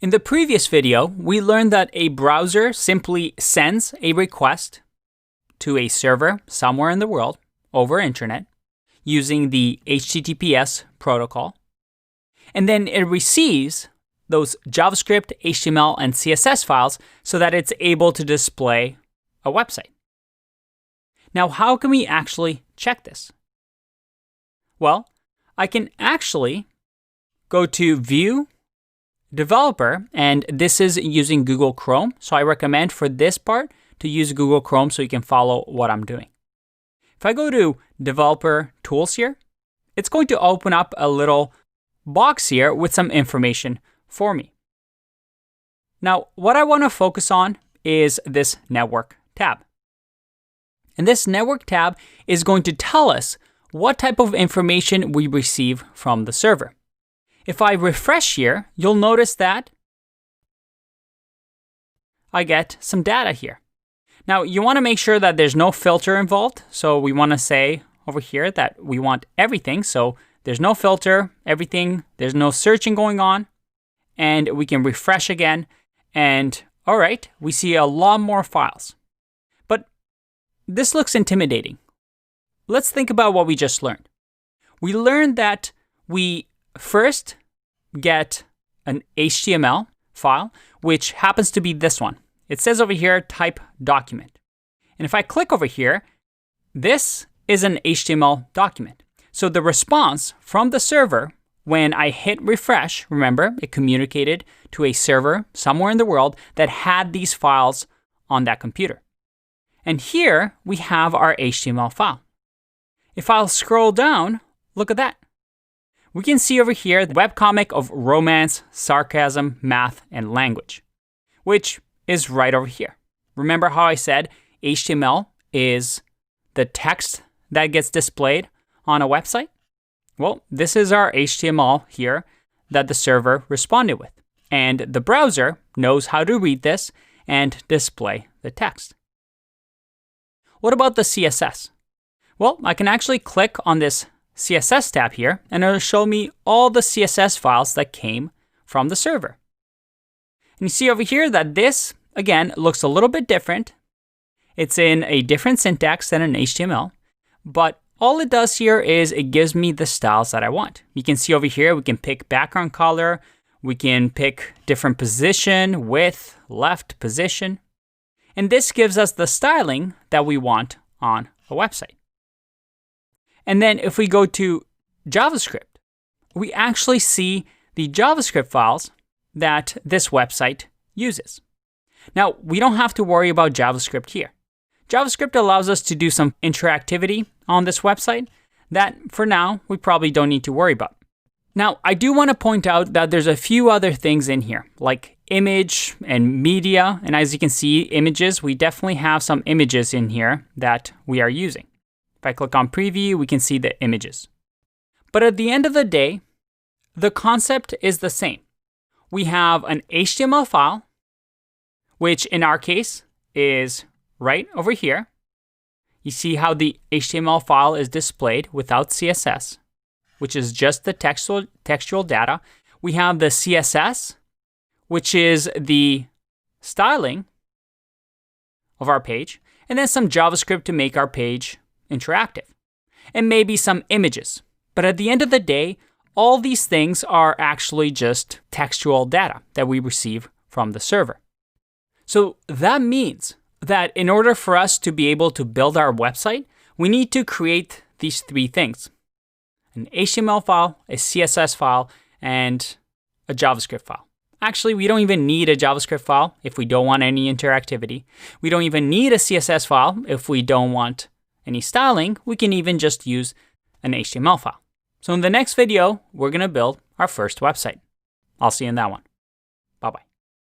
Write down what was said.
In the previous video, we learned that a browser simply sends a request to a server somewhere in the world over internet using the HTTPS protocol. And then it receives those JavaScript, HTML, and CSS files so that it's able to display a website. Now, how can we actually check this? Well, I can actually go to View, Developer, and this is using Google Chrome. So I recommend for this part to use Google Chrome so you can follow what I'm doing. If I go to Developer Tools here, it's going to open up a little box here with some information for me. Now, what I want to focus on is this Network tab. And this Network tab is going to tell us what type of information we receive from the server. If I refresh here, you'll notice that I get some data here. Now, you want to make sure that there's no filter involved. So we want to say over here that we want everything. So there's no filter, everything, there's no searching going on. And we can refresh again. And all right, we see a lot more files. But this looks intimidating. Let's think about what we just learned. We learned that we first get an HTML file, which happens to be this one. It says over here, type document. And if I click over here, this is an HTML document. So the response from the server, when I hit refresh, remember, it communicated to a server somewhere in the world that had these files on that computer. And here we have our HTML file. If I'll scroll down, look at that. We can see over here the webcomic of romance, sarcasm, math, and language, which is right over here. Remember how I said HTML is the text that gets displayed on a website? Well, this is our HTML here that the server responded with. And the browser knows how to read this and display the text. What about the CSS? Well, I can actually click on this CSS tab here, and it'll show me all the CSS files that came from the server. And you see over here that this, again, looks a little bit different. It's in a different syntax than an HTML, but all it does here is it gives me the styles that I want. You can see over here, we can pick background color, we can pick different position, width, left position, and this gives us the styling that we want on a website. And then if we go to JavaScript, we actually see the JavaScript files that this website uses. Now, we don't have to worry about JavaScript here. JavaScript allows us to do some interactivity on this website that, for now, we probably don't need to worry about. Now, I do want to point out that there's a few other things in here, like image and media. And as you can see, images, we definitely have some images in here that we are using. If I click on preview, we can see the images. But at the end of the day, the concept is the same. We have an HTML file, which in our case is right over here. You see how the HTML file is displayed without CSS, which is just the textual data. We have the CSS, which is the styling of our page, and then some JavaScript to make our page interactive, and maybe some images. But at the end of the day, all these things are actually just textual data that we receive from the server. So that means that in order for us to be able to build our website, we need to create these three things: an HTML file, a CSS file, and a JavaScript file. Actually, we don't even need a JavaScript file if we don't want any interactivity. We don't even need a CSS file if we don't want any styling. We can even just use an HTML file. So in the next video, we're going to build our first website. I'll see you in that one. Bye-bye.